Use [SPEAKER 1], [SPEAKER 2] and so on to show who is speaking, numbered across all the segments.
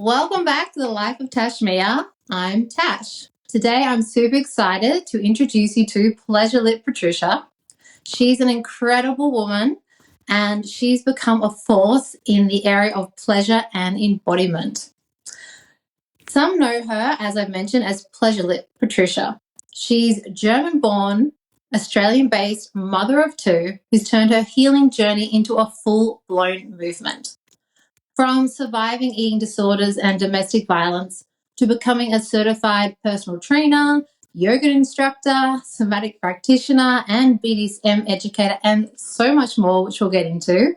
[SPEAKER 1] Welcome back to the Life of Tashmia. I'm Tash. Today I'm super excited to introduce you to PleasureLit Patricia. She's an incredible woman and she's become a force in the area of pleasure and embodiment. Some know her, as I've mentioned, as PleasureLit Patricia. She's German-born, Australian-based mother of two who's turned her healing journey into a full-blown movement. From surviving eating disorders and domestic violence to becoming a certified personal trainer, yoga instructor, somatic practitioner, and BDSM educator, and so much more, which we'll get into,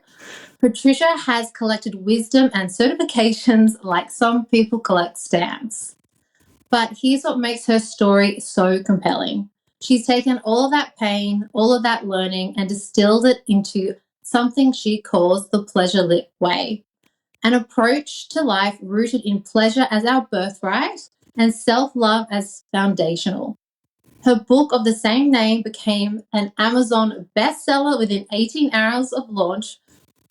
[SPEAKER 1] Patricia has collected wisdom and certifications like some people collect stamps. But here's what makes her story so compelling. She's taken all of that pain, all of that learning, and distilled it into something she calls the PleasureLit way. An approach to life rooted in pleasure as our birthright and self-love as foundational. Her book of the same name became an Amazon bestseller within 18 hours of launch,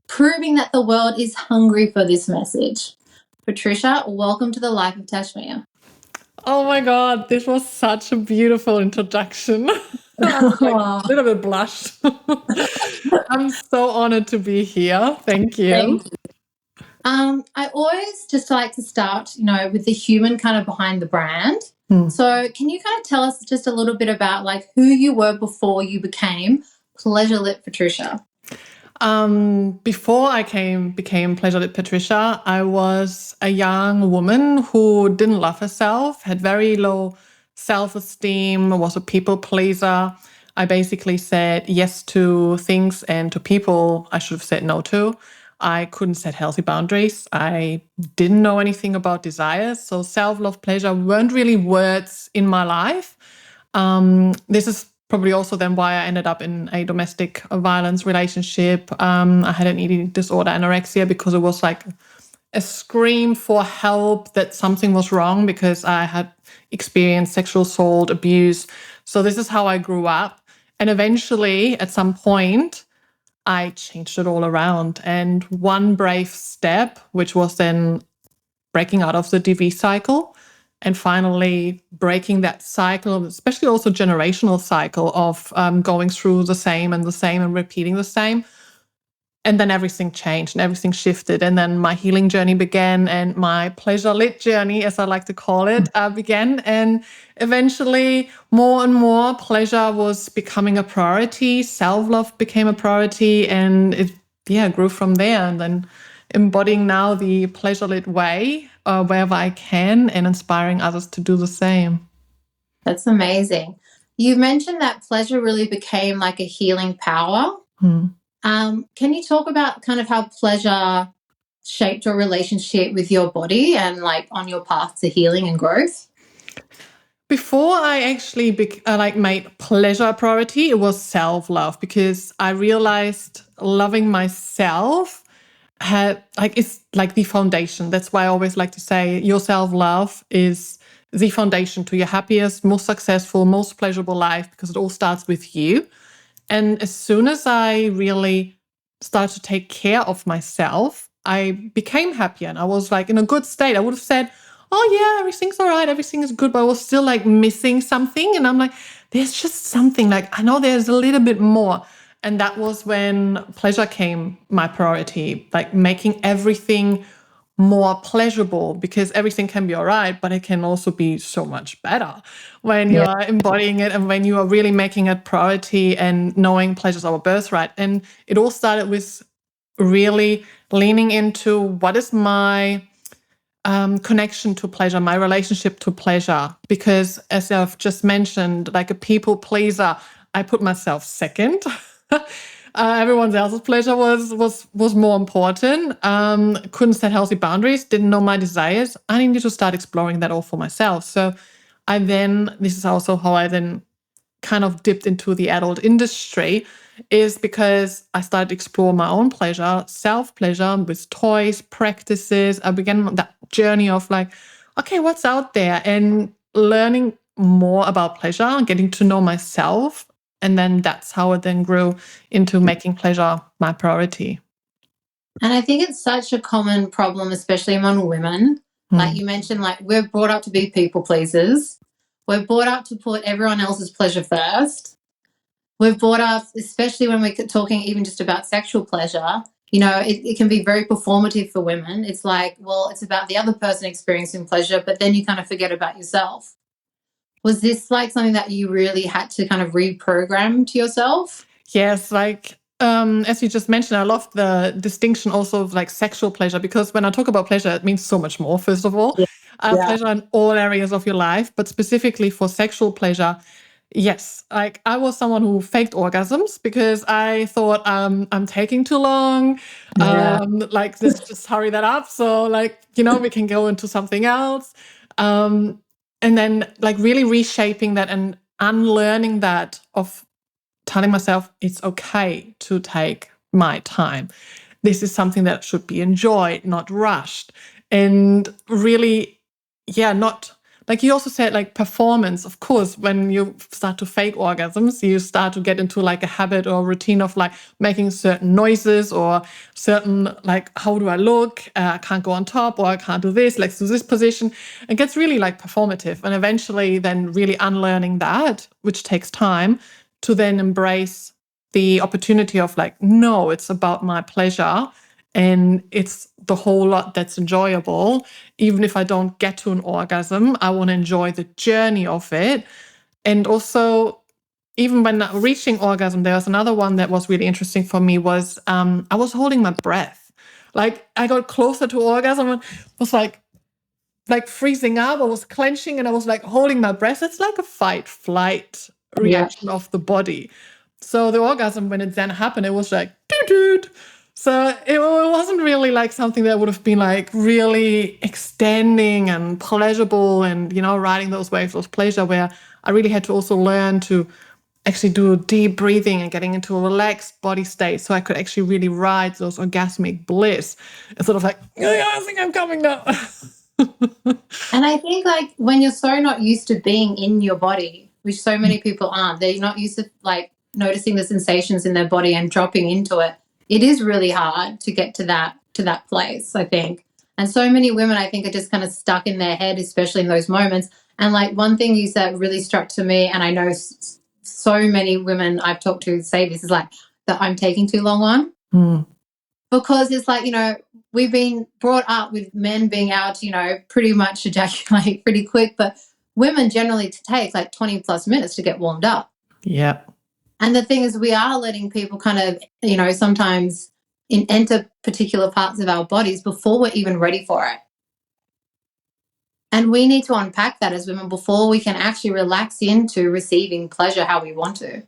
[SPEAKER 1] proving that the world is hungry for this message. Patricia, welcome to the Life of Tashmia.
[SPEAKER 2] Oh my God, this was such a beautiful introduction. I was like a little bit blushed. I'm so honored to be here. Thank you.
[SPEAKER 1] Thank you. I always just like to start, with the human kind of behind the brand. So can you kind of tell us just a little bit about like who you were before you became PleasureLit Patricia?
[SPEAKER 2] Before I became PleasureLit Patricia, I was a young woman who didn't love herself, had very low self-esteem, was a people pleaser. I basically said yes to things and to people I should have said no to. I couldn't set healthy boundaries. I didn't know anything about desires. So self-love, pleasure weren't really words in my life. This is probably also then why I ended up in a domestic violence relationship. I had an eating disorder, anorexia, because it was like a scream for help that something was wrong because I had experienced sexual assault, abuse. So this is how I grew up. And eventually, at some point, I changed it all around. And one brave step, which was then breaking out of the DV cycle and finally breaking that cycle, especially also generational cycle of going through the same and repeating the same. And then everything changed and everything shifted. And then my healing journey began and my PleasureLit journey, as I like to call it, began. And eventually more and more pleasure was becoming a priority. Self-love became a priority and it grew from there. And then embodying now the PleasureLit way wherever I can and inspiring others to do the same.
[SPEAKER 1] That's amazing. You mentioned that pleasure really became like a healing power. Can you talk about kind of how pleasure shaped your relationship with your body and like on your path to healing and growth?
[SPEAKER 2] Before I actually made pleasure a priority, it was self-love because I realized loving myself it's like the foundation. That's why I always like to say your self-love is the foundation to your happiest, most successful, most pleasurable life because it all starts with you. And as soon as I really started to take care of myself, I became happier and I was like in a good state. I would have said, oh yeah, everything's all right, everything is good, but I was still like missing something. And I'm like, there's just something, like I know there's a little bit more. And that was when pleasure came my priority, like making everything more pleasurable because everything can be all right, but it can also be so much better when you are embodying it and when you are really making it priority and knowing pleasure's our birthright. And it all started with really leaning into what is my connection to pleasure, my relationship to pleasure. Because as I've just mentioned, like a people pleaser, I put myself second. Everyone else's pleasure was more important. Couldn't set healthy boundaries, didn't know my desires. I needed to start exploring that all for myself. So this is also how I then kind of dipped into the adult industry, is because I started to explore my own pleasure, self-pleasure with toys, practices. I began that journey of like, okay, what's out there? And learning more about pleasure, getting to know myself. And then that's how it then grew into making pleasure my priority.
[SPEAKER 1] And I think it's such a common problem, especially among women, Like you mentioned, like we're brought up to be people pleasers. We're brought up to put everyone else's pleasure first. We're brought up, especially when we're talking even just about sexual pleasure, you know, it can be very performative for women. It's like, well, it's about the other person experiencing pleasure, but then you kind of forget about yourself. Was this like something that you really had to kind of reprogram to yourself?
[SPEAKER 2] Yes, like as you just mentioned, I love the distinction also of like sexual pleasure, because when I talk about pleasure, it means so much more. First of all,
[SPEAKER 1] Yeah.
[SPEAKER 2] pleasure in all areas of your life, but specifically for sexual pleasure, yes. Like I was someone who faked orgasms because I thought I'm taking too long.
[SPEAKER 1] Yeah.
[SPEAKER 2] Like let's just hurry that up, so like we can go into something else. And then like really reshaping that and unlearning that of telling myself it's okay to take my time. This is something that should be enjoyed, not rushed. And really, not like you also said, like performance. Of course, when you start to fake orgasms, you start to get into like a habit or routine of like making certain noises or certain like, how do I look? I can't go on top, or I can't do this, let's do this position. It gets really like performative. And eventually then really unlearning that, which takes time, to then embrace the opportunity of like, no, it's about my pleasure and it's the whole lot that's enjoyable. Even if I don't get to an orgasm, I want to enjoy the journey of it. And also, even when reaching orgasm, there was another one that was really interesting for me was I was holding my breath. Like I got closer to orgasm and was like freezing up. I was clenching and I was like holding my breath. It's like a fight flight reaction of the body. So the orgasm, when it then happened, it was like doo-doo. So it wasn't really like something that would have been like really extending and pleasurable and riding those waves of pleasure, where I really had to also learn to actually do deep breathing and getting into a relaxed body state so I could actually really ride those orgasmic bliss instead of like, yeah, I think I'm coming now.
[SPEAKER 1] And I think like when you're so not used to being in your body, which so many people aren't, they're not used to like noticing the sensations in their body and dropping into it. It is really hard to get to that place, I think. And so many women, I think, are just kind of stuck in their head, especially in those moments. And like one thing you said really struck to me, and I know so many women I've talked to say this, is like that I'm taking too long on. Because it's like, we've been brought up with men being able to, pretty much ejaculate pretty quick, but women generally take like 20 plus minutes to get warmed up.
[SPEAKER 2] Yeah.
[SPEAKER 1] And the thing is, we are letting people kind of, sometimes enter particular parts of our bodies before we're even ready for it. And we need to unpack that as women before we can actually relax into receiving pleasure how we want to.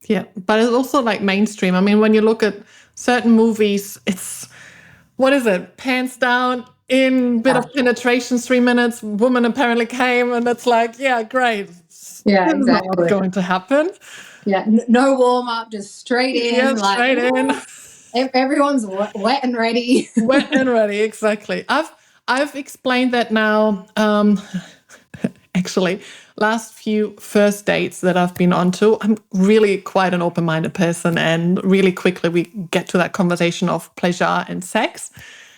[SPEAKER 2] Yeah, but it's also like mainstream. I mean, when you look at certain movies, it's, what is it? Pants down, in, bit of penetration, 3 minutes, woman apparently came, and it's like, yeah, great.
[SPEAKER 1] Yeah,
[SPEAKER 2] This is not what's
[SPEAKER 1] exactly.
[SPEAKER 2] going to happen.
[SPEAKER 1] Yeah, no warm up, just straight in.
[SPEAKER 2] Yeah, straight in.
[SPEAKER 1] Everyone's wet and ready.
[SPEAKER 2] Wet and ready, exactly. I've explained that now. Actually, last few first dates that I've been on to, I'm really quite an open-minded person, and really quickly we get to that conversation of pleasure and sex.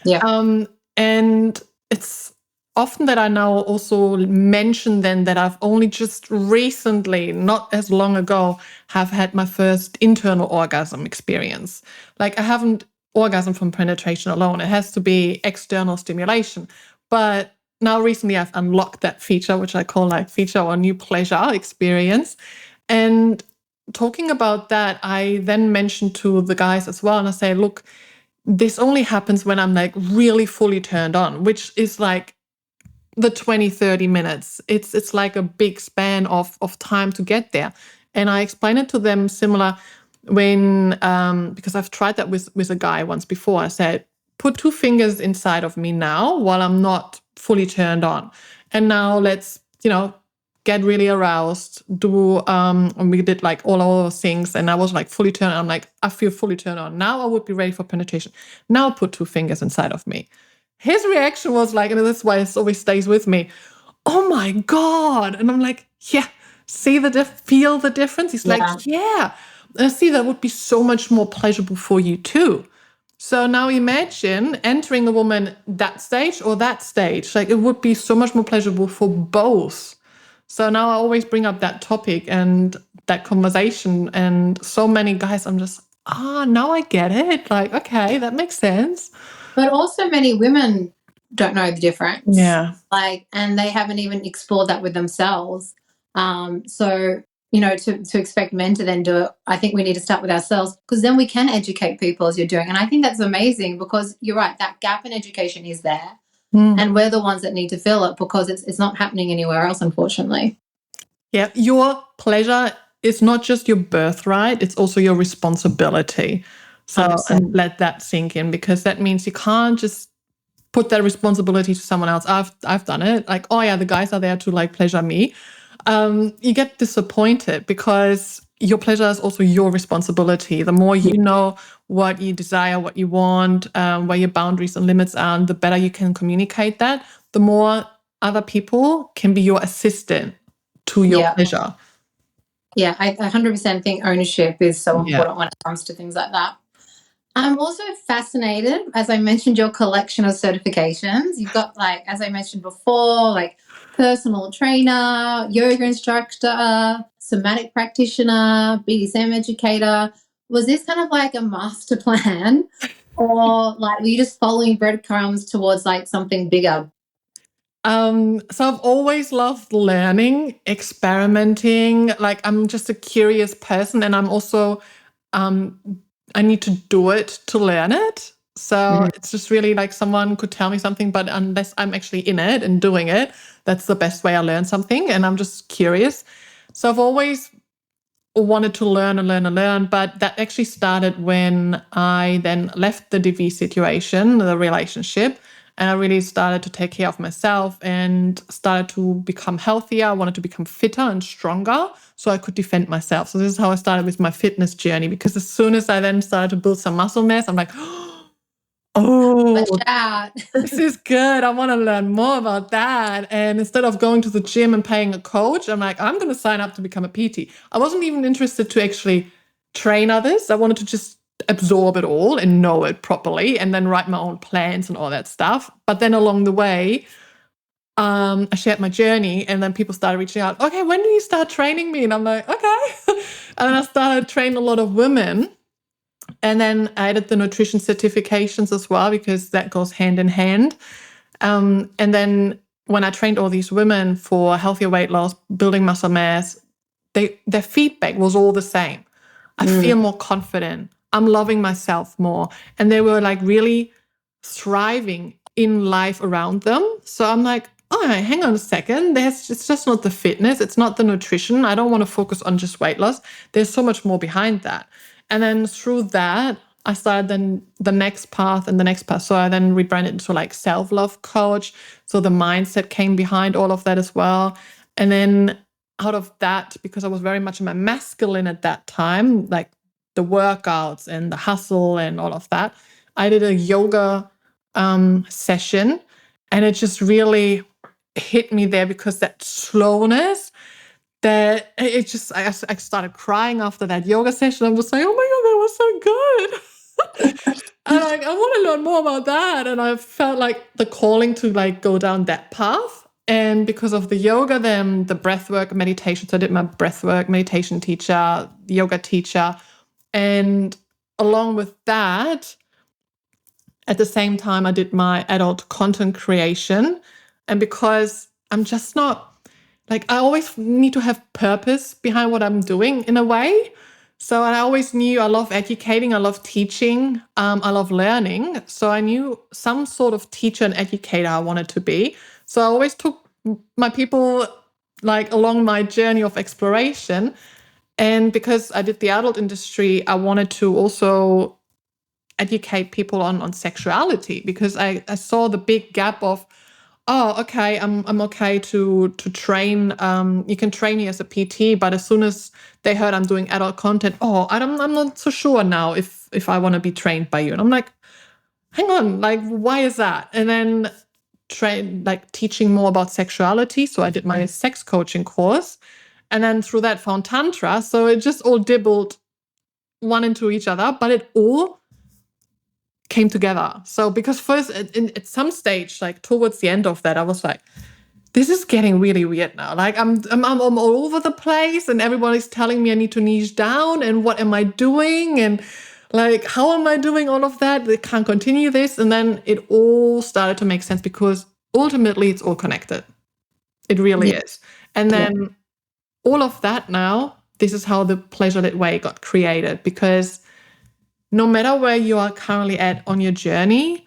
[SPEAKER 1] Yeah.
[SPEAKER 2] And it's often that I now also mention then that I've only just recently, not as long ago, have had my first internal orgasm experience. Like I haven't orgasm from penetration alone. It has to be external stimulation. But now recently I've unlocked that feature, which I call like feature or new pleasure experience. And talking about that, I then mentioned to the guys as well, and I say, look, this only happens when I'm like really fully turned on, which is like the 20, 30 minutes. It's like a big span of time to get there. And I explained it to them similar when, because I've tried that with a guy once before. I said, put 2 fingers inside of me now while I'm not fully turned on. And now let's, get really aroused, and we did like all of those things. And I was like fully turned on. I'm like, I feel fully turned on. Now I would be ready for penetration. Now put 2 fingers inside of me. His reaction was like, and that's why it always stays with me, oh my God. And I'm like, yeah, feel the difference? He's like, yeah. And I see that would be so much more pleasurable for you too. So now imagine entering a woman that stage or that stage. Like, it would be so much more pleasurable for both. So now I always bring up that topic and that conversation. And so many guys, I'm just, now I get it. Like, okay, that makes sense.
[SPEAKER 1] But also many women don't know the difference.
[SPEAKER 2] Yeah.
[SPEAKER 1] Like, and they haven't even explored that with themselves. So, you know, to expect men to then do it, I think we need to start with ourselves, because then we can educate people as you're doing. And I think that's amazing, because you're right, that gap in education is there. And we're the ones that need to fill it, because it's not happening anywhere else, unfortunately.
[SPEAKER 2] Yeah. Your pleasure is not just your birthright, it's also your responsibility. So,
[SPEAKER 1] 100%.
[SPEAKER 2] and let that sink in, because that means you can't just put that responsibility to someone else. I've done it. Like, oh yeah, the guys are there to like pleasure me. You get disappointed, because your pleasure is also your responsibility. The more you know what you desire, what you want, where your boundaries and limits are, and the better you can communicate that, the more other people can be your assistant to your pleasure.
[SPEAKER 1] Yeah, I 100% think ownership is so important when it comes to things like that. I'm also fascinated, as I mentioned, your collection of certifications. You've got, like, as I mentioned before, like personal trainer, yoga instructor, somatic practitioner, BDSM educator. Was this kind of like a master plan, or like were you just following breadcrumbs towards like something bigger?
[SPEAKER 2] So I've always loved learning, experimenting. Like, I'm just a curious person, and I'm also, I need to do it to learn it. So it's just really like someone could tell me something, but unless I'm actually in it and doing it, that's the best way I learn something. And I'm just curious. So I've always wanted to learn and learn and learn, but that actually started when I then left the DV situation, the relationship, and I really started to take care of myself and started to become healthier. I wanted to become fitter and stronger so I could defend myself. So this is how I started with my fitness journey, because as soon as I then started to build some muscle mass, I'm like, oh,
[SPEAKER 1] Watch out.
[SPEAKER 2] this is good. I want to learn more about that. And instead of going to the gym and paying a coach, I'm like, I'm going to sign up to become a PT. I wasn't even interested to actually train others. I wanted to just absorb it all and know it properly, and then write my own plans and all that stuff. But then along the way, I shared my journey, and then people started reaching out. Okay, when do you start training me? And I'm like, okay. And then I started training a lot of women. And then I added the nutrition certifications as well, because that goes hand in hand. And then when I trained all these women for healthier weight loss, building muscle mass, their feedback was all the same. I feel more confident. I'm loving myself more. And they were like really thriving in life around them. So I'm like, all right, hang on a second. It's just not the fitness. It's not the nutrition. I don't want to focus on just weight loss. There's so much more behind that. And then through that, I started then the next path and the next path. So I then rebranded into like self-love coach. So the mindset came behind all of that as well. And then out of that, because I was very much in my masculine at that time, like the workouts and the hustle and all of that, I did a yoga session, and it just really hit me there, because that slowness, that it just, I started crying after that yoga session. I was like, oh my God, that was so good. And like, I want to learn more about that. And I felt like the calling to like go down that path. And because of the yoga, then the breathwork meditation. So I did my breathwork meditation teacher, yoga teacher. And along with that, at the same time, I did my adult content creation. And because I'm just not, like, I always need to have purpose behind what I'm doing in a way. So I always knew I love educating, I love teaching, I love learning. So I knew some sort of teacher and educator I wanted to be. So I always took my people like along my journey of exploration. And because I did the adult industry, I wanted to also educate people on sexuality, because I saw the big gap of, oh, okay, I'm okay to train. You can train me as a PT, but as soon as they heard I'm doing adult content, oh, I'm not so sure now if I want to be trained by you. And I'm like, hang on, like, why is that? And then teaching more about sexuality. So I did my sex coaching course, and then through that found Tantra. So it just all dibbled one into each other, but it all came together. So because first at some stage, like towards the end of that, I was like, this is getting really weird now. Like I'm all over the place and everybody's telling me I need to niche down and what am I doing? And like, how am I doing all of that? I can't continue this. And then it all started to make sense because ultimately it's all connected. It really is. And then all of that now, this is how the PleasureLit way got created, because no matter where you are currently at on your journey,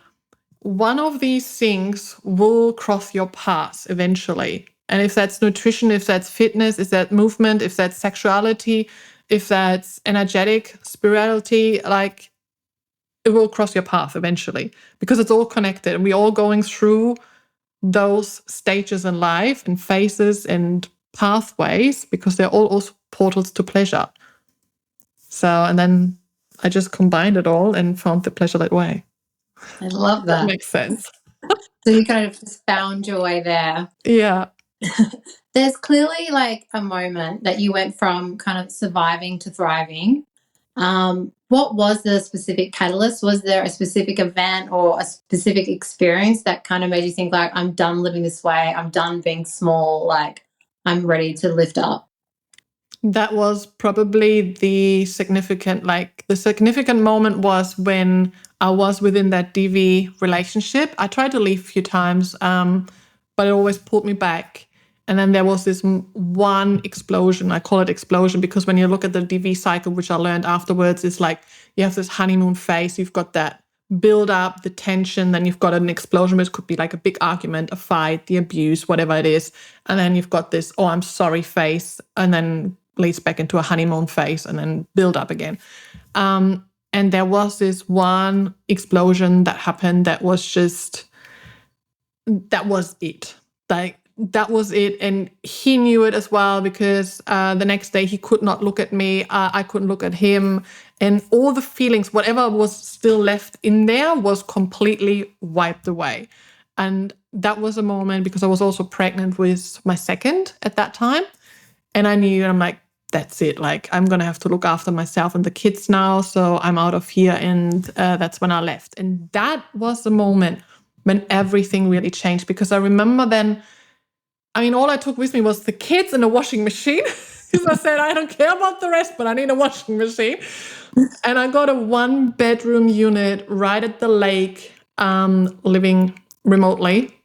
[SPEAKER 2] one of these things will cross your path eventually. And if that's nutrition, if that's fitness, if that's movement, if that's sexuality, if that's energetic spirituality, like it will cross your path eventually because it's all connected and we're all going through those stages in life and phases and pathways because they're all also portals to pleasure. So, and then I just combined it all and found the PleasureLit way.
[SPEAKER 1] I love that.
[SPEAKER 2] That makes sense.
[SPEAKER 1] So you kind of just found your way there.
[SPEAKER 2] Yeah.
[SPEAKER 1] There's clearly like a moment that you went from kind of surviving to thriving. What was the specific catalyst? Was there a specific event or a specific experience that kind of made you think like, I'm done living this way, I'm done being small, like I'm ready to lift up?
[SPEAKER 2] That was probably the significant moment was when I was within that DV relationship. I tried to leave a few times, but it always pulled me back. And then there was this one explosion. I call it explosion because when you look at the DV cycle, which I learned afterwards, it's like you have this honeymoon phase. You've got that build up, the tension, then you've got an explosion, which could be like a big argument, a fight, the abuse, whatever it is. And then you've got this, oh, I'm sorry phase, and then leads back into a honeymoon phase and then build up again. And there was this one explosion that happened that was it. Like, that was it. And he knew it as well because the next day he could not look at me. I couldn't look at him. And all the feelings, whatever was still left in there was completely wiped away. And that was a moment because I was also pregnant with my second at that time. And I knew, I'm like, that's it. Like, I'm going to have to look after myself and the kids now. So I'm out of here. And that's when I left. And that was the moment when everything really changed because I remember then, I mean, all I took with me was the kids and a washing machine. Because I said, I don't care about the rest, but I need a washing machine. And I got a 1-bedroom unit right at the lake, living remotely.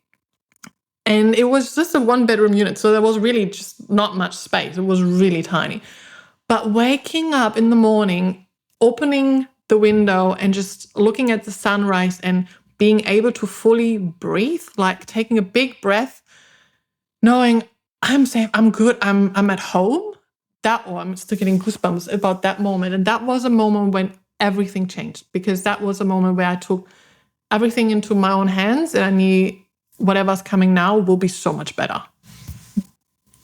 [SPEAKER 2] And it was just a 1-bedroom unit. So there was really just not much space. It was really tiny. But waking up in the morning, opening the window and just looking at the sunrise and being able to fully breathe, like taking a big breath, knowing I'm safe, I'm good, I'm at home. I'm still getting goosebumps about that moment. And that was a moment when everything changed because that was a moment where I took everything into my own hands and I knew whatever's coming now will be so much better.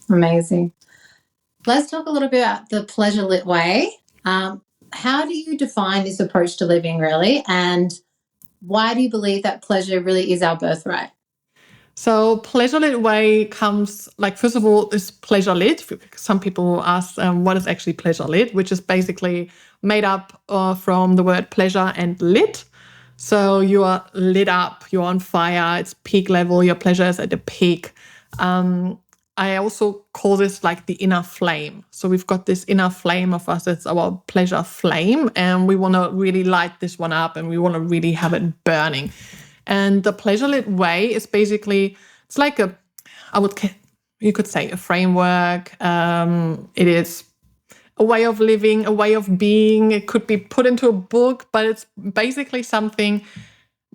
[SPEAKER 1] Amazing. Let's talk a little bit about the PleasureLit way. How do you define this approach to living, really? And why do you believe that pleasure really is our birthright?
[SPEAKER 2] So PleasureLit way comes, like, first of all, is PleasureLit. Some people ask what is actually PleasureLit, which is basically made up from the word pleasure and lit. So you are lit up, you're on fire, it's peak level, your pleasure is at the peak. I also call this like the inner flame. So we've got this inner flame of us, it's our pleasure flame, and we want to really light this one up and we want to really have it burning. And the PleasureLit way is basically, it's like you could say a framework. It is a way of living, a way of being. It could be put into a book, but it's basically something,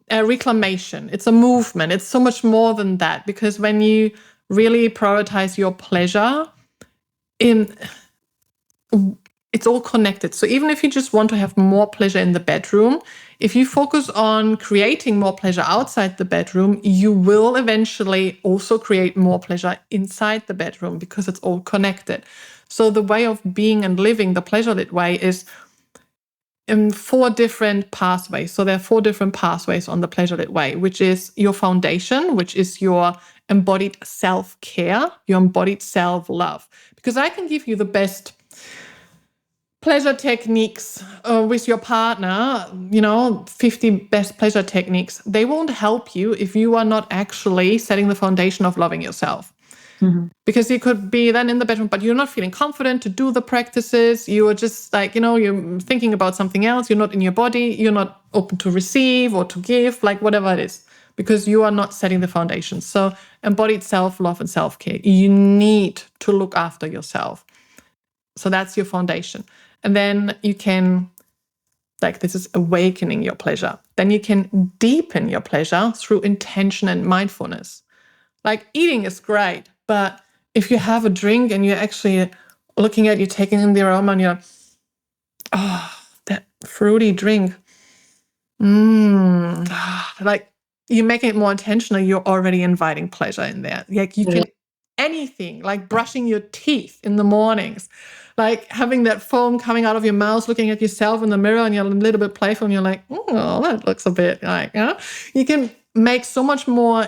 [SPEAKER 2] a reclamation. It's a movement. It's so much more than that because when you really prioritize your pleasure, it's all connected. So even if you just want to have more pleasure in the bedroom, if you focus on creating more pleasure outside the bedroom, you will eventually also create more pleasure inside the bedroom because it's all connected. So the way of being and living, the PleasureLit way, is in 4 different pathways. So there are 4 different pathways on the PleasureLit way, which is your foundation, which is your embodied self-care, your embodied self-love. Because I can give you the best pleasure techniques with your partner, 50 best pleasure techniques, they won't help you if you are not actually setting the foundation of loving yourself.
[SPEAKER 1] Mm-hmm.
[SPEAKER 2] Because you could be then in the bedroom, but you're not feeling confident to do the practices. You are just like, you're thinking about something else. You're not in your body. You're not open to receive or to give, like whatever it is, because you are not setting the foundation. So embodied self-love and self-care. You need to look after yourself. So that's your foundation. And then you can, this is awakening your pleasure. Then you can deepen your pleasure through intention and mindfulness. Like eating is great, but if you have a drink and you're actually looking at, you're taking in the aroma and you're, that fruity drink. Like you're making it more intentional, you're already inviting pleasure in there. Like you can, anything, like brushing your teeth in the mornings, like having that foam coming out of your mouth, looking at yourself in the mirror and you're a little bit playful and you're like, oh, that looks a bit like, you can make so much more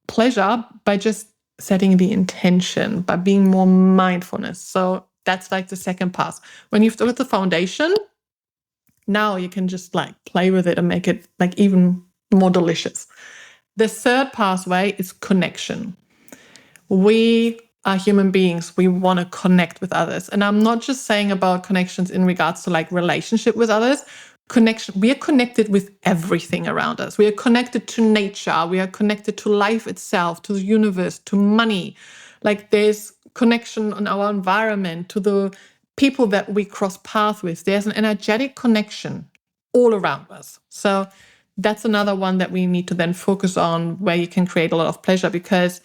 [SPEAKER 2] pleasure by just setting the intention, by being more mindfulness. So that's like the second path. When you've got the foundation, now you can just like play with it and make it like even more delicious. The third pathway is connection. We are human beings. We want to connect with others. And I'm not just saying about connections in regards to like relationship with others. Connection. We are connected with everything around us. We are connected to nature. We are connected to life itself, to the universe, to money. Like there's connection on our environment, to the people that we cross paths with. There's an energetic connection all around us. So that's another one that we need to then focus on, where you can create a lot of pleasure, because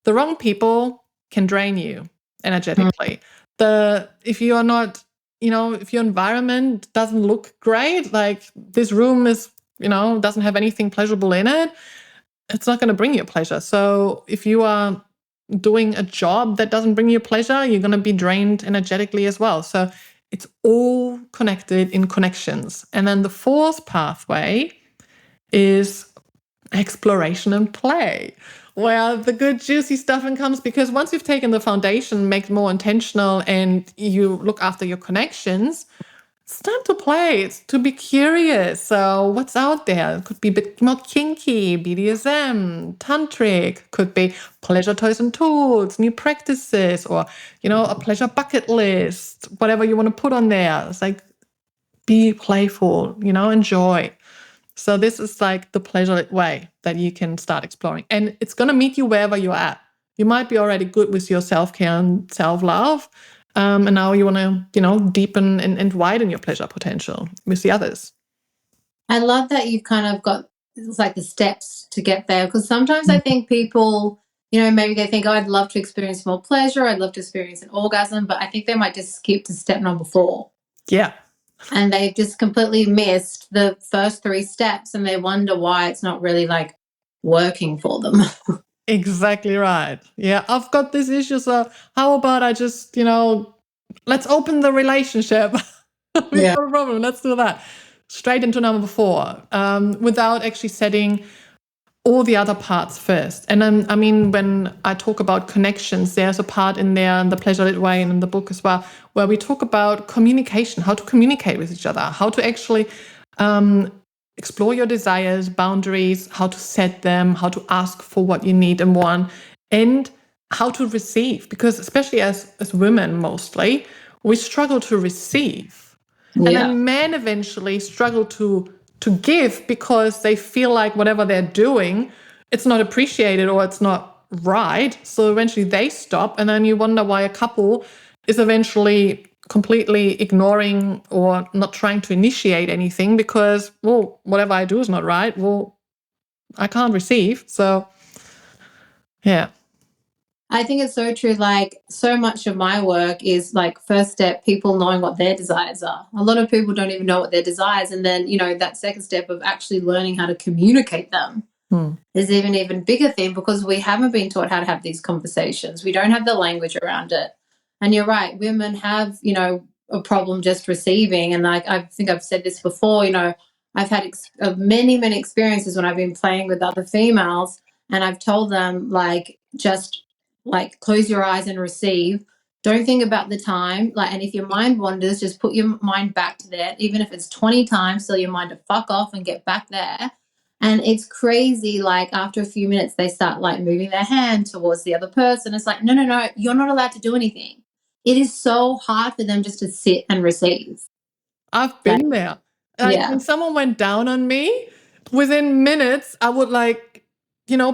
[SPEAKER 2] the wrong people can drain you energetically. If you are not, if your environment doesn't look great, like this room is, doesn't have anything pleasurable in it, it's not going to bring you pleasure. So if you are doing a job that doesn't bring you pleasure, you're going to be drained energetically as well. So it's all connected in connections. And then the fourth pathway is exploration and play, where the good juicy stuffing comes, because once you've taken the foundation, make it more intentional, and you look after your connections, it's time to play. It's to be curious. So what's out there? It could be a bit more kinky, BDSM, tantric, could be pleasure toys and tools, new practices, or, a pleasure bucket list, whatever you want to put on there. It's like, be playful, enjoy. So this is like the PleasureLit way that you can start exploring. And it's going to meet you wherever you're at. You might be already good with your self-care and self-love. And now you want to, deepen and widen your pleasure potential with the others.
[SPEAKER 1] I love that you've kind of got, it's like the steps to get there. Because sometimes I think people, maybe they think, oh, I'd love to experience more pleasure. I'd love to experience an orgasm. But I think they might just skip to step number 4.
[SPEAKER 2] Yeah.
[SPEAKER 1] And they've just completely missed the first 3 steps, and they wonder why it's not really like working for them.
[SPEAKER 2] Exactly right. Yeah, I've got this issue. So how about I just, let's open the relationship. We've got a problem. Let's do that. Straight into number 4, without actually setting all the other parts first. And then, when I talk about connections, there's a part in there in the PleasureLit way and in the book as well, where we talk about communication, how to communicate with each other, how to actually explore your desires, boundaries, how to set them, how to ask for what you need and want, and how to receive. Because especially as women, mostly, we struggle to receive. Yeah. And then men eventually struggle to give, because they feel like whatever they're doing, it's not appreciated or it's not right. So eventually they stop, and then you wonder why a couple is eventually completely ignoring or not trying to initiate anything, because, well, whatever I do is not right. Well, I can't receive. So, yeah.
[SPEAKER 1] I think it's so true. Like, so much of my work is like, first step, people knowing what their desires are. A lot of people don't even know what their desires. And then, that second step of actually learning how to communicate them is even bigger thing, because we haven't been taught how to have these conversations. We don't have the language around it. And you're right, women have, a problem just receiving. And like, I think I've said this before, I've had many, many experiences when I've been playing with other females, and I've told them, like, just like close your eyes and receive, don't think about the time. Like, and if your mind wanders, just put your mind back to there. Even if it's 20 times, tell your mind to fuck off and get back there. And it's crazy. Like, after a few minutes, they start like moving their hand towards the other person. It's like, no, you're not allowed to do anything. It is so hard for them just to sit and receive.
[SPEAKER 2] I've been there. Like
[SPEAKER 1] Yeah.
[SPEAKER 2] when someone went down on me, within minutes, I would like,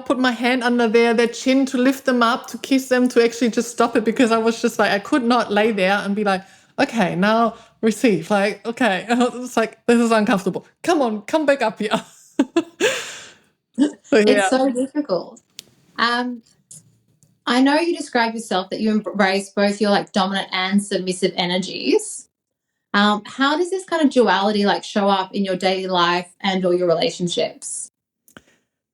[SPEAKER 2] put my hand under their chin to lift them up, to kiss them, to actually just stop it, because I was just like, I could not lay there and be like, okay, now receive. Like, okay, it's like, this is uncomfortable. Come on, come back up here.
[SPEAKER 1] It's so difficult. I know you describe yourself that you embrace both your like dominant and submissive energies. How does this kind of duality like show up in your daily life and or your relationships?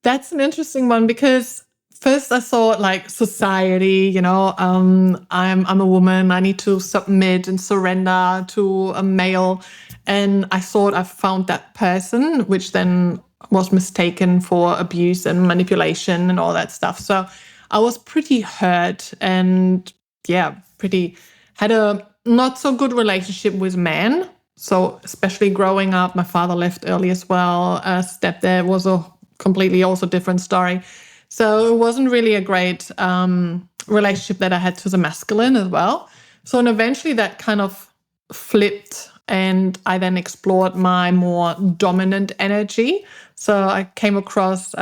[SPEAKER 2] That's an interesting one, because first I thought like society, I'm a woman, I need to submit and surrender to a male. And I thought I found that person, which then was mistaken for abuse and manipulation and all that stuff. So I was pretty hurt and had a not so good relationship with men. So especially growing up, my father left early as well. Stepdad was a completely also different story. So it wasn't really a great relationship that I had to the masculine as well. So and eventually that kind of flipped, and I then explored my more dominant energy. So I came across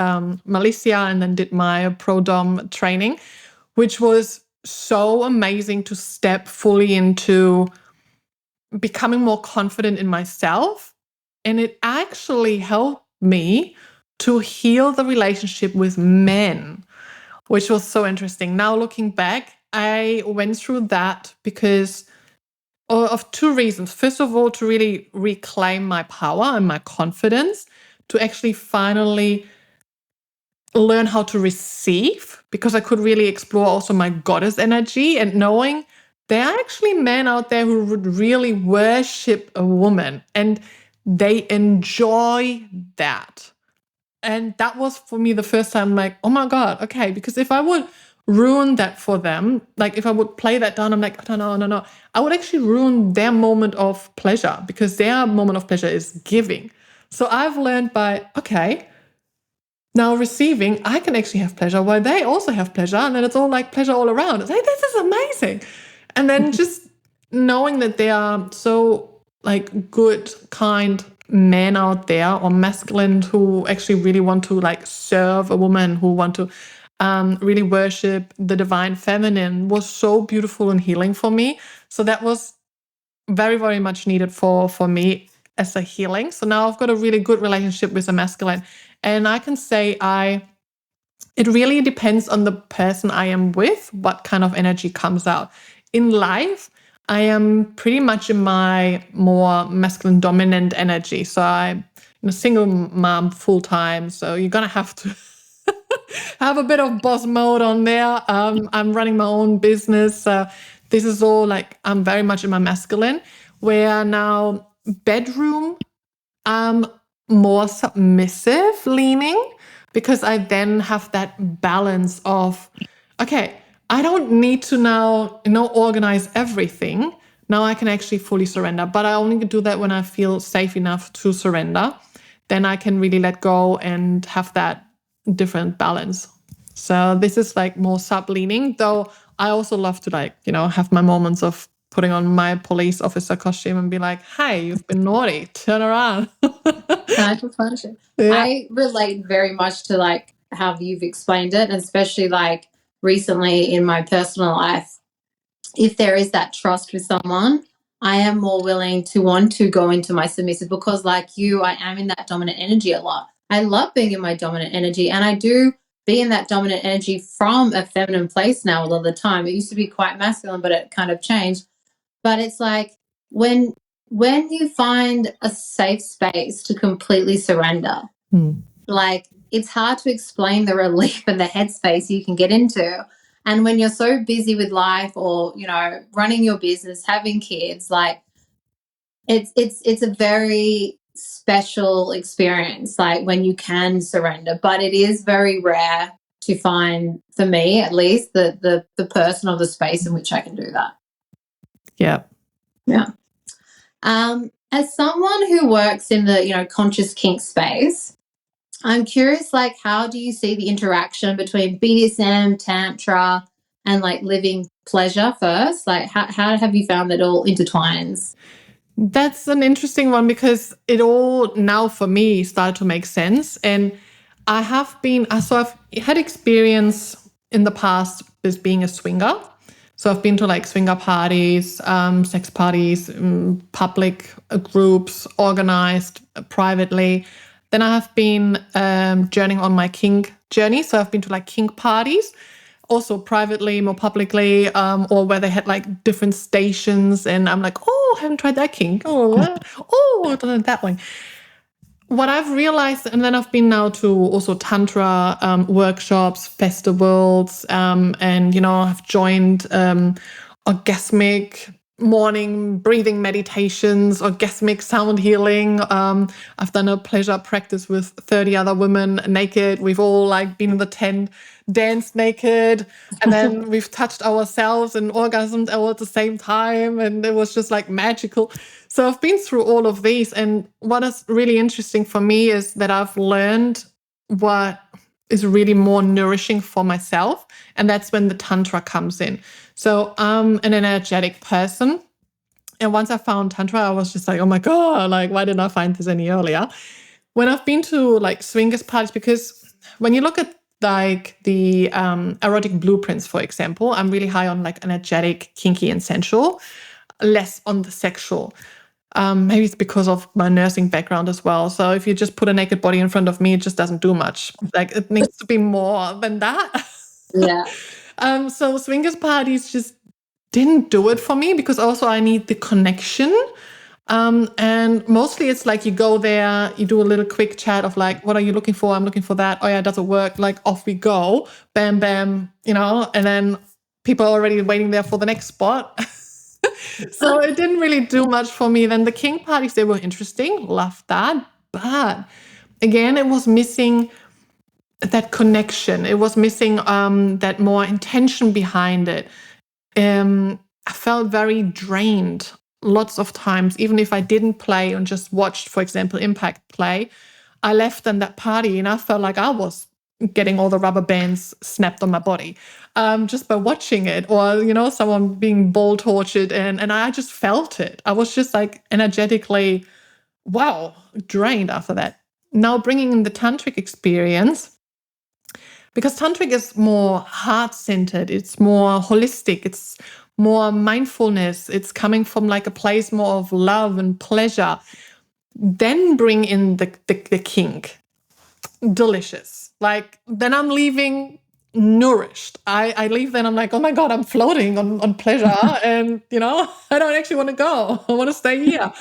[SPEAKER 2] Malaysia and then did my pro-dom training, which was so amazing to step fully into becoming more confident in myself. And it actually helped me to heal the relationship with men, which was so interesting. Now, looking back, I went through that because of two reasons. First of all, to really reclaim my power and my confidence, to actually finally learn how to receive, because I could really explore also my goddess energy, and knowing there are actually men out there who would really worship a woman and they enjoy that. And that was for me the first time, like, oh my God, okay. Because if I would ruin that for them, like if I would play that down, I'm like, no. I would actually ruin their moment of pleasure, because their moment of pleasure is giving. So I've learned by, okay, now receiving, I can actually have pleasure while they also have pleasure. And then it's all like pleasure all around. It's like, this is amazing. And then just knowing that there are so like good, kind men out there, or masculine, who actually really want to like serve a woman, who want to really worship the divine feminine, was so beautiful and healing for me. So that was very, very much needed for me as a healing. So now I've got a really good relationship with the masculine. And I can say it really depends on the person I am with, what kind of energy comes out. In life, I am pretty much in my more masculine dominant energy. So I'm a single mom full time. So you're going to have to have a bit of boss mode on there. I'm running my own business. This is all like, I'm very much in my masculine, where now bedroom, I'm more submissive leaning, because I then have that balance of, okay, I don't need to now, organize everything. Now I can actually fully surrender, but I only do that when I feel safe enough to surrender. Then I can really let go and have that different balance. So this is like more sub-leaning, though I also love to like, have my moments of putting on my police officer costume and be like, hey, you've been naughty, turn around. Yeah.
[SPEAKER 1] I relate very much to like how you've explained it, and especially like recently in my personal life. If there is that trust with someone, I am more willing to want to go into my submissive, because like you, I am in that dominant energy a lot. I love being in my dominant energy, and I do be in that dominant energy from a feminine place now a lot of the time. It used to be quite masculine, but it kind of changed. But it's like when you find a safe space to completely surrender, like it's hard to explain the relief and the headspace you can get into. And when you're so busy with life, or running your business, having kids, like it's a very special experience, like when you can surrender. But it is very rare to find, for me at least, the person or the space in which I can do that.
[SPEAKER 2] Yeah.
[SPEAKER 1] Yeah. As someone who works in the conscious kink space, I'm curious, like, how do you see the interaction between BDSM, Tantra, and like living pleasure first? Like, how have you found that all intertwines?
[SPEAKER 2] That's an interesting one because it all now for me started to make sense. And I've had experience in the past as being a swinger. So I've been to like swinger parties, sex parties, public groups, organized privately. Then I have been journeying on my kink journey. So I've been to like kink parties, also privately, more publicly, or where they had like different stations. And I'm like, oh, I haven't tried that kink. Oh, I've done that one. What I've realized, and then I've been now to also Tantra workshops, festivals, and, I've joined orgasmic morning breathing meditations, orgasmic sound healing. I've done a pleasure practice with 30 other women naked. We've all like been in the tent, danced naked, and then we've touched ourselves and orgasmed all at the same time. And it was just like magical. So I've been through all of these. And what is really interesting for me is that I've learned what is really more nourishing for myself. And that's when the Tantra comes in. So I'm an energetic person. And once I found Tantra, I was just like, oh my God, like, why didn't I find this any earlier? When I've been to like swingers parties, because when you look at like the erotic blueprints, for example, I'm really high on like energetic, kinky, and sensual, less on the sexual. Maybe it's because of my nursing background as well. So if you just put a naked body in front of me, it just doesn't do much. Like it needs to be more than that.
[SPEAKER 1] Yeah.
[SPEAKER 2] So swingers parties just didn't do it for me because also I need the connection. And mostly it's like you go there, you do a little quick chat of like, what are you looking for? I'm looking for that. Oh yeah, does it work? Like off we go. Bam, bam, and then people are already waiting there for the next spot. So it didn't really do much for me. Then the kink parties, they were interesting. Loved that. But again, it was missing that connection. It was missing that more intention behind it. I felt very drained lots of times, even if I didn't play and just watched, for example, Impact play. I left in that party and I felt like I was getting all the rubber bands snapped on my body just by watching it, or someone being ball tortured, and I just felt it. I was just like energetically, wow, drained after that. Now bringing in the tantric experience, because tantric is more heart-centered, it's more holistic, it's more mindfulness, it's coming from like a place more of love and pleasure. Then bring in the kink. Delicious. Like then I'm leaving nourished. I leave then I'm like, oh my God, I'm floating on pleasure. And I don't actually want to go. I want to stay here.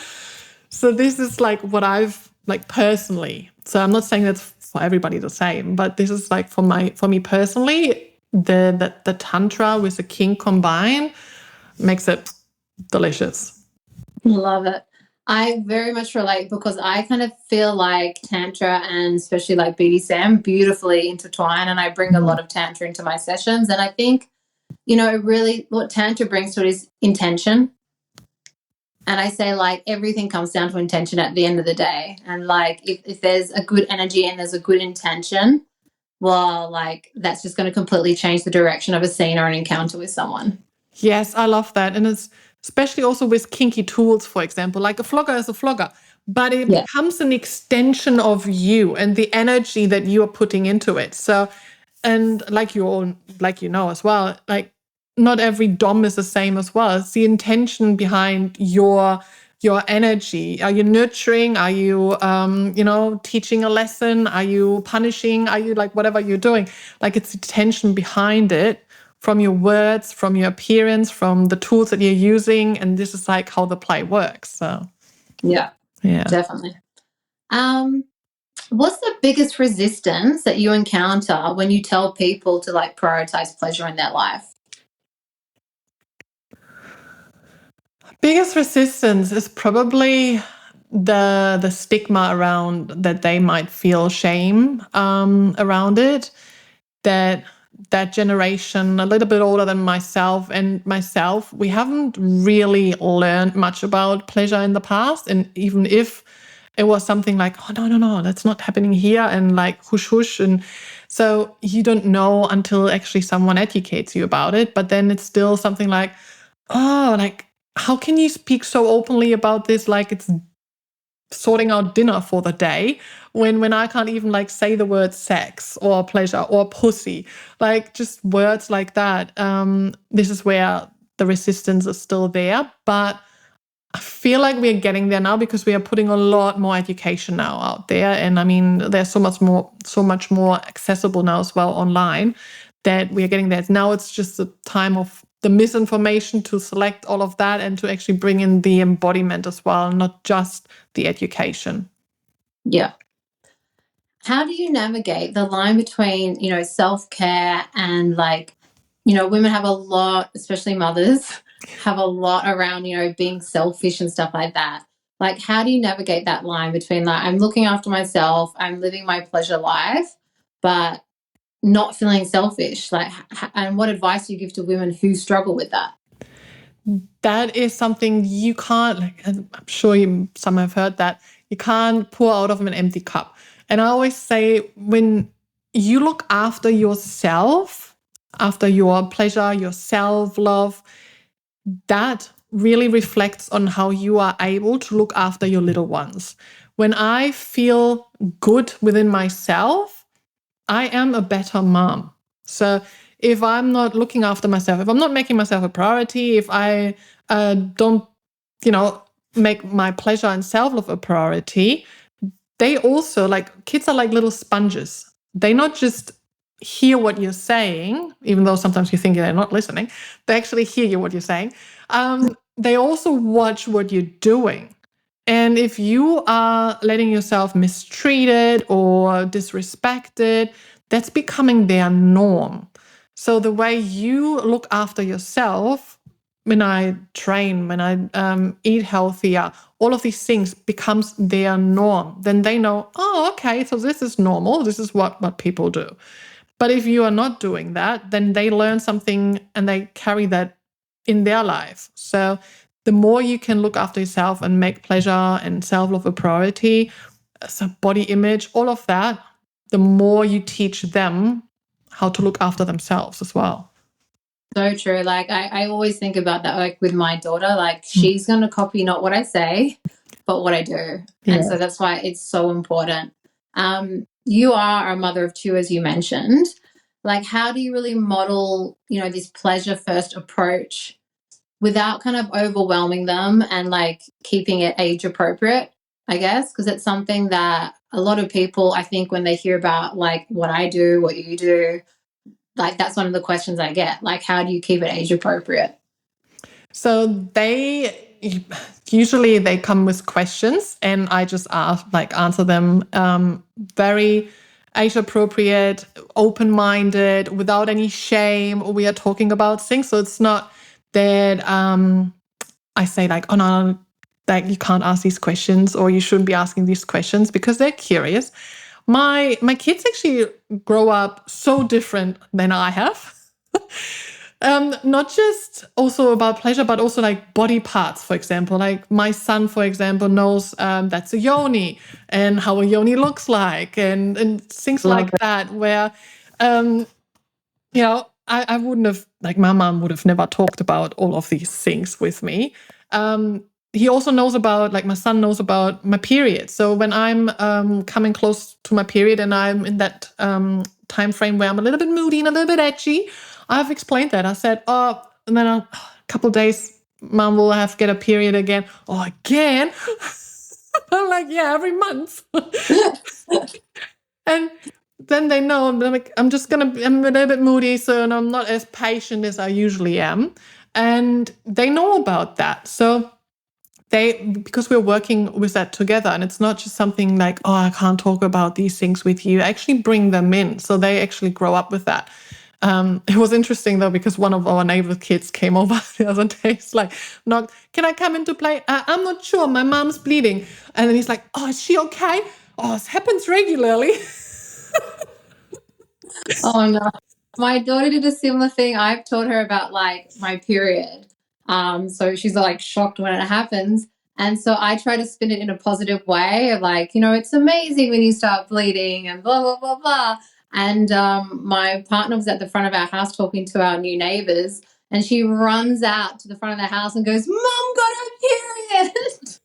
[SPEAKER 2] So this is like what I've like personally. So I'm not saying that's for everybody the same, but this is like for me personally, the tantra with the kink combined makes it delicious.
[SPEAKER 1] Love it. I very much relate because I kind of feel like Tantra and especially like BDSM beautifully intertwine, and I bring a lot of Tantra into my sessions. And I think, really what Tantra brings to it is intention. And I say like everything comes down to intention at the end of the day. And like if there's a good energy and there's a good intention, well, like that's just going to completely change the direction of a scene or an encounter with someone.
[SPEAKER 2] Yes, I love that. And it's especially also with kinky tools, for example, like a flogger is a flogger, but it becomes an extension of you and the energy that you are putting into it. So, and like you know as well, like not every dom is the same as well. It's the intention behind your energy. Are you nurturing? Are you teaching a lesson? Are you punishing? Are you like whatever you're doing? Like it's the intention behind it, from your words, from your appearance, from the tools that you're using. And this is like how the play works. So
[SPEAKER 1] yeah, definitely. What's the biggest resistance that you encounter when you tell people to like prioritize pleasure in their life?
[SPEAKER 2] Biggest resistance is probably the stigma around that they might feel shame around it, that that generation, a little bit older than myself, we haven't really learned much about pleasure in the past. And even if it was something like, oh, no, that's not happening here, and like hush, hush. And so you don't know until actually someone educates you about it. But then it's still something like, oh, like, how can you speak so openly about this? Like it's sorting out dinner for the day when I can't even like say the word sex or pleasure or pussy, like just words like that. This is where the resistance is still there, but I feel like we're getting there now because we are putting a lot more education now out there. And I mean, there's so much more accessible now as well online that we are getting there. Now it's just the time of the misinformation to select all of that and to actually bring in the embodiment as well, not just the education.
[SPEAKER 1] Yeah. How do you navigate the line between, self-care and like, women have a lot, especially mothers, have a lot around, being selfish and stuff like that. Like, how do you navigate that line between like, I'm looking after myself, I'm living my pleasure life, but not feeling selfish? Like, and what advice do you give to women who struggle with that?
[SPEAKER 2] That is something you can't, like, I'm sure some have heard that, you can't pour out of an empty cup. And I always say, when you look after yourself, after your pleasure, your self-love, that really reflects on how you are able to look after your little ones. When I feel good within myself, I am a better mom. So if I'm not looking after myself, if I'm not making myself a priority, if I don't, make my pleasure and self-love a priority, they also, like, kids are like little sponges. They not just hear what you're saying, even though sometimes you think they're not listening. They actually hear you what you're saying. They also watch what you're doing. And if you are letting yourself mistreated or disrespected, that's becoming their norm. So the way you look after yourself, when I train, when I eat healthier, all of these things becomes their norm. Then they know, oh, okay, so this is normal. This is what people do. But if you are not doing that, then they learn something and they carry that in their life. So the more you can look after yourself and make pleasure and self-love a priority, so body image, all of that, the more you teach them how to look after themselves as well.
[SPEAKER 1] So true. Like I always think about that, like with my daughter, like she's going to copy not what I say, but what I do.
[SPEAKER 2] Yeah.
[SPEAKER 1] And so that's why it's so important. You are a mother of two, as you mentioned. Like, how do you really model, this pleasure first approach without kind of overwhelming them and like keeping it age appropriate, I guess? Because it's something that a lot of people, I think, when they hear about like what I do, what you do, like that's one of the questions I get. Like, how do you keep it age appropriate?
[SPEAKER 2] So usually they come with questions, and I just answer them very age appropriate, open minded, without any shame. We are talking about things, so it's not that I say like, oh no, like you can't ask these questions or you shouldn't be asking these questions, because they're curious. My kids actually grow up so different than I have. Not just also about pleasure, but also like body parts, for example. Like my son, for example, knows that's a yoni and how a yoni looks like, and things
[SPEAKER 1] Love
[SPEAKER 2] like that, where, I wouldn't have, like my mom would have never talked about all of these things with me. He also knows about, like my son knows about my period. So when I'm coming close to my period and I'm in that time frame where I'm a little bit moody and a little bit edgy, I've explained that. I said, oh, and then a couple of days, mom will have get a period again. Oh, again? I'm like, yeah, every month. And then they know I'm like, I'm a little bit moody, so I'm not as patient as I usually am. And they know about that. So because we're working with that together, and it's not just something like, oh, I can't talk about these things with you. I actually bring them in. So they actually grow up with that. It was interesting though, because one of our neighbor kids came over the other day. He's like, knocked, can I come into play? I'm not sure. My mom's bleeding. And then he's like, oh, is she okay? Oh, it happens regularly.
[SPEAKER 1] Oh no. My daughter did a similar thing. I've taught her about like my period. So she's like shocked when it happens. And so I try to spin it in a positive way of like, it's amazing when you start bleeding and blah, blah, blah, blah. And my partner was at the front of our house talking to our new neighbors, and she runs out to the front of the house and goes, Mom got her period.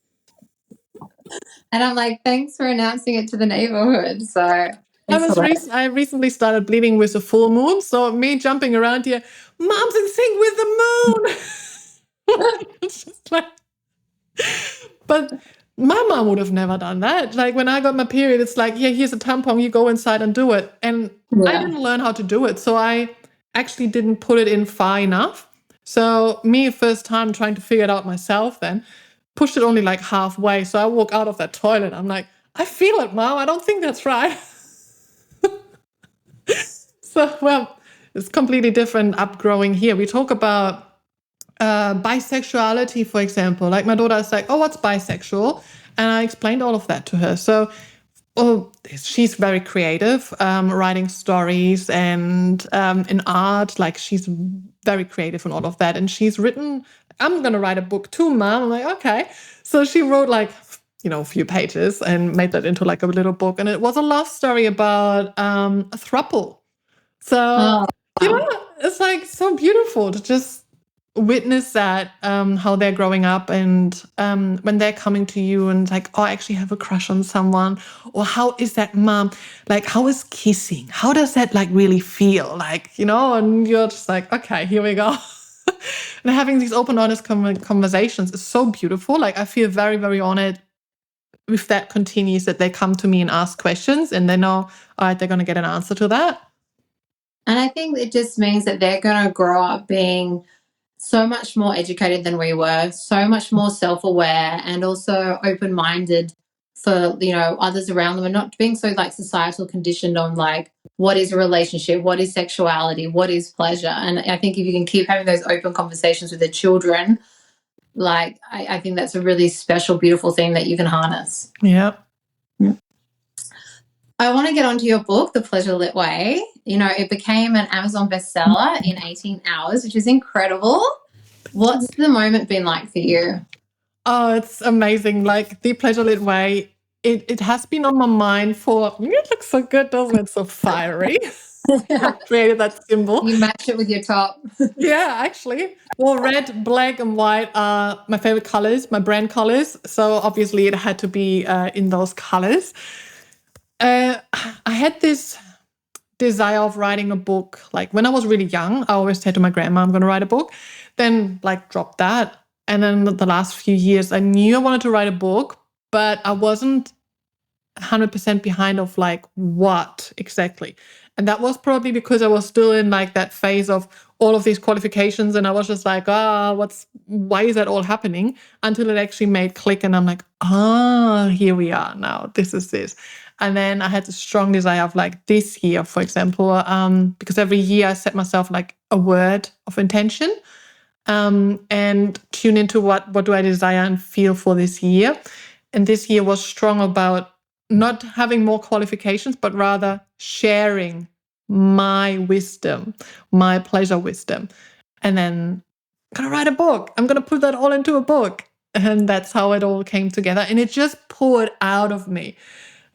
[SPEAKER 1] And I'm like, thanks for announcing it to the neighborhood. So it's hilarious.
[SPEAKER 2] I recently started bleeding with a full moon, so me jumping around here, Mom's in sync with the moon. It's just like, but my mom would have never done that. Like when I got my period, it's like, yeah, here's a tampon, you go inside and do it. And I didn't learn how to do it, so I actually didn't put it in far enough. So me, first time trying to figure it out myself, then pushed it only like halfway. So I walk out of that toilet, I'm like, I feel it, Mom. I don't think that's right. So, well, it's completely different upgrowing here. We talk about bisexuality, for example. Like my daughter is like, oh, what's bisexual? And I explained all of that to her. So, she's very creative, writing stories and in art. Like she's very creative and all of that. And she's written, I'm going to write a book too, Mom. I'm like, okay. So she wrote like, a few pages and made that into like a little book. And it was a love story about a throuple. So,
[SPEAKER 1] Oh, wow.
[SPEAKER 2] it's like so beautiful to just witness that, how they're growing up and when they're coming to you and like, oh, I actually have a crush on someone. Or how is that, Mom? Like, how is kissing? How does that like really feel? Like, and you're just like, okay, here we go. And having these open, honest conversations is so beautiful. Like, I feel very, very honored if that continues, that they come to me and ask questions and they know, all right, they're going to get an answer to that.
[SPEAKER 1] And I think it just means that they're going to grow up being so much more educated than we were, so much more self-aware, and also open-minded for, others around them, and not being so like societal conditioned on like, what is a relationship, what is sexuality, what is pleasure. And I think if you can keep having those open conversations with the children, like I think that's a really special, beautiful thing that you can harness.
[SPEAKER 2] Yeah.
[SPEAKER 1] I want to get onto your book, The PleasureLit Way. It became an Amazon bestseller in 18 hours, which is incredible. What's the moment been like for you?
[SPEAKER 2] Oh, it's amazing. Like The PleasureLit Way, it has been on my mind for, it looks so good, doesn't it? So fiery. I created that symbol.
[SPEAKER 1] You match it with your top.
[SPEAKER 2] Yeah, actually. Well, red, black, and white are my favorite colors, my brand colors. So obviously it had to be in those colors. I had this desire of writing a book. Like when I was really young, I always said to my grandma, I'm going to write a book. Then like dropped that. And then the last few years, I knew I wanted to write a book, but I wasn't 100% behind of like what exactly. And that was probably because I was still in like that phase of all of these qualifications. And I was just like, why is that all happening? Until it actually made click. And I'm like, here we are now. This is this. And then I had the strong desire of like this year, for example, because every year I set myself like a word of intention, and tune into what do I desire and feel for this year. And this year was strong about not having more qualifications, but rather sharing my wisdom, my pleasure wisdom. And then I'm going to write a book. I'm going to put that all into a book. And that's how it all came together. And it just poured out of me.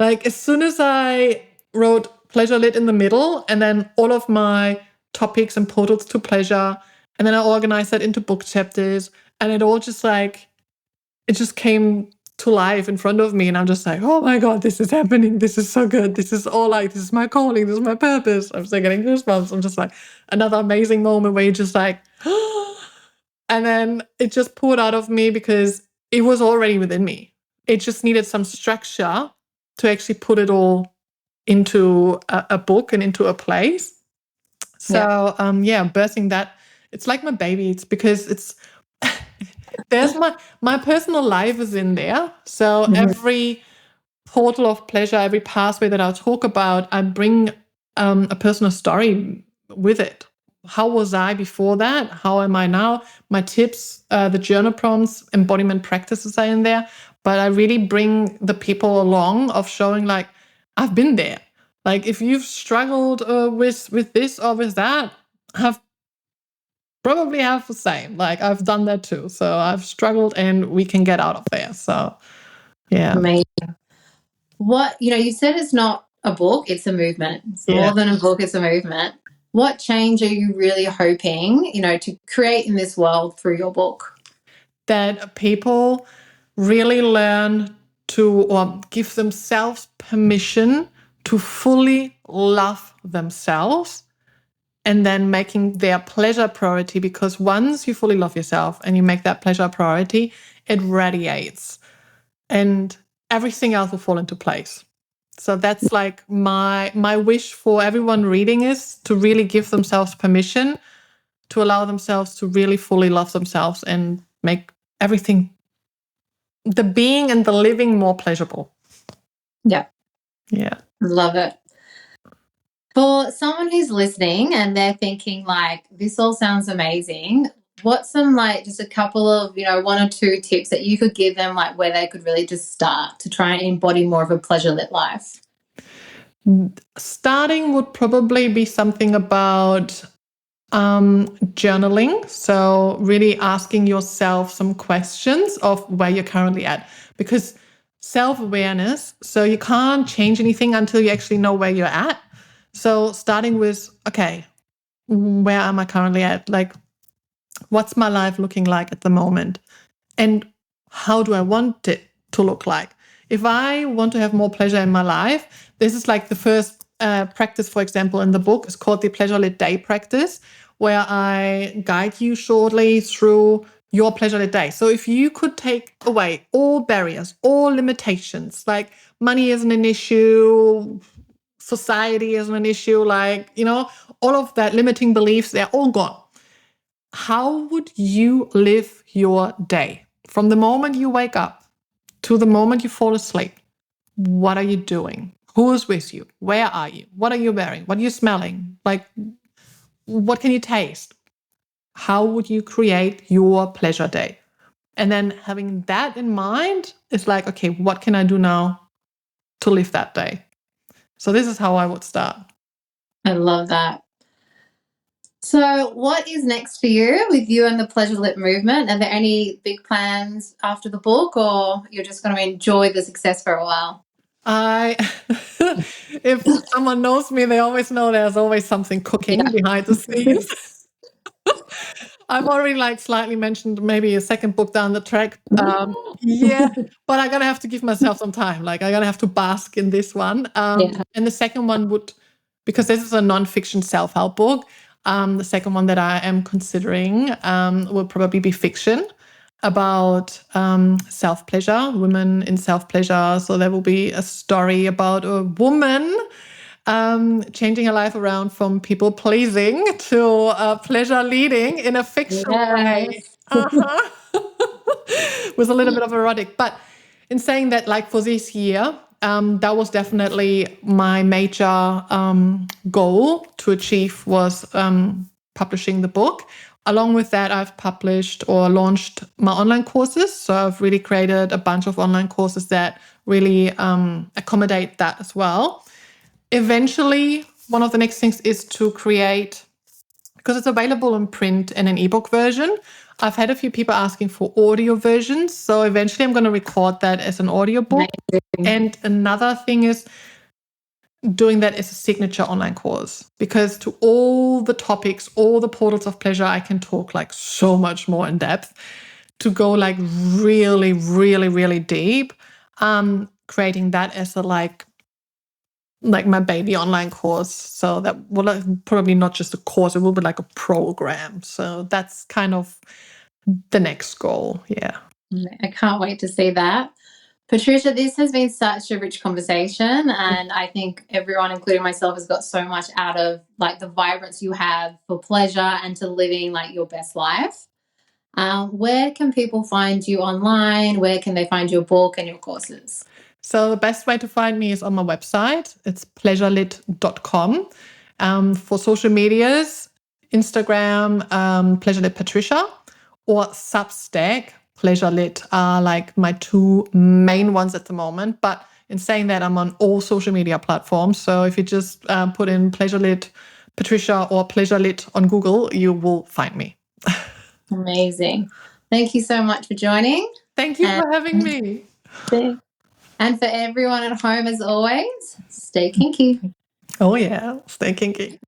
[SPEAKER 2] Like as soon as I wrote PleasureLit in the middle, and then all of my topics and portals to pleasure, and then I organized that into book chapters, and it all just like, it just came to life in front of me. And I'm just like, oh my God, this is happening. This is so good. This is all like, this is my calling. This is my purpose. I'm still getting goosebumps. I'm just like, another amazing moment where you're just like, and then it just poured out of me because it was already within me. It just needed some structure to actually put it all into a book and into a place. So, birthing that, it's like my baby. It's because it's, there's my personal life is in there. So every portal of pleasure, every pathway that I'll talk about, I bring a personal story with it. How was I before that? How am I now? My tips, the journal prompts, embodiment practices are in there. But I really bring the people along of showing like, I've been there. Like if you've struggled with this or with that, probably have the same. Like I've done that too. So I've struggled and we can get out of there. So yeah.
[SPEAKER 1] Amazing. What, you said it's not a book, it's a movement. It's more than a book, it's a movement. What change are you really hoping, to create in this world through your book?
[SPEAKER 2] That people really learn to, or give themselves permission to fully love themselves, and then making their pleasure priority, because once you fully love yourself and you make that pleasure priority, it radiates and everything else will fall into place. So that's like my wish for everyone reading is to really give themselves permission to allow themselves to really fully love themselves and make everything, the being and the living, more pleasurable.
[SPEAKER 1] Yeah.
[SPEAKER 2] Yeah.
[SPEAKER 1] Love it. For someone who's listening and they're thinking like, this all sounds amazing, what's some just a couple of, one or two tips that you could give them, like where they could really just start to try and embody more of a pleasure-lit life?
[SPEAKER 2] Starting would probably be something about journaling. So really asking yourself some questions of where you're currently at, because self-awareness, so you can't change anything until you actually know where you're at. So starting with, okay, where am I currently at? Like, what's my life looking like at the moment? And how do I want it to look like? If I want to have more pleasure in my life, this is like the first practice, for example, in the book is called the PleasureLit Day practice, where I guide you shortly through your PleasureLit day. So if you could take away all barriers, all limitations, like money isn't an issue, society isn't an issue, all of that limiting beliefs, they're all gone. How would you live your day? From the moment you wake up to the moment you fall asleep, what are you doing? Who is with you? Where are you? What are you wearing? What are you smelling? Like, what can you taste? How would you create your pleasure day? And then having that in mind is like, okay, what can I do now to live that day? So this is how I would start.
[SPEAKER 1] I love that. So what is next for you with you and the PleasureLit movement? Are there any big plans after the book, or you're just going to enjoy the success for a while?
[SPEAKER 2] If someone knows me, they always know there's always something cooking behind the scenes. I've already slightly mentioned maybe a second book down the track. Yeah, but I'm gonna have to give myself some time. Like I'm gonna have to bask in this one. And the second one would, because this is a non-fiction self-help book, the second one that I am considering will probably be fiction about self-pleasure, women in self-pleasure. So there will be a story about a woman changing her life around from people pleasing to pleasure leading in a fictional way. With a little bit of erotic. But in saying that, like for this year, that was definitely my major goal to achieve was publishing the book. Along with that, I've published or launched my online courses. So I've really created a bunch of online courses that really accommodate that as well. Eventually, one of the next things is to create, because it's available in print and an ebook version. I've had a few people asking for audio versions. So eventually I'm going to record that as an audiobook. And another thing is doing that as a signature online course, because to all the topics, all the portals of pleasure, I can talk so much more in depth to go really, really, really deep. Creating that as a like my baby online course. So that will probably not just a course, it will be like a program. So that's kind of the next goal. Yeah.
[SPEAKER 1] I can't wait to see that. Patricia, this has been such a rich conversation, and I think everyone, including myself, has got so much out of the vibrance you have for pleasure and to living your best life. Where can people find you online? Where can they find your book and your courses?
[SPEAKER 2] So the best way to find me is on my website. It's pleasurelit.com. For social medias, Instagram, PleasureLit Patricia, or Substack, PleasureLit are my two main ones at the moment. But In saying that, I'm on all social media platforms. So if you just put in PleasureLit Patricia or PleasureLit on Google, you will find me.
[SPEAKER 1] Amazing. Thank you so much for joining.
[SPEAKER 2] Thank you for having me.
[SPEAKER 1] And for everyone at home, as always, stay kinky.
[SPEAKER 2] Oh yeah, stay kinky.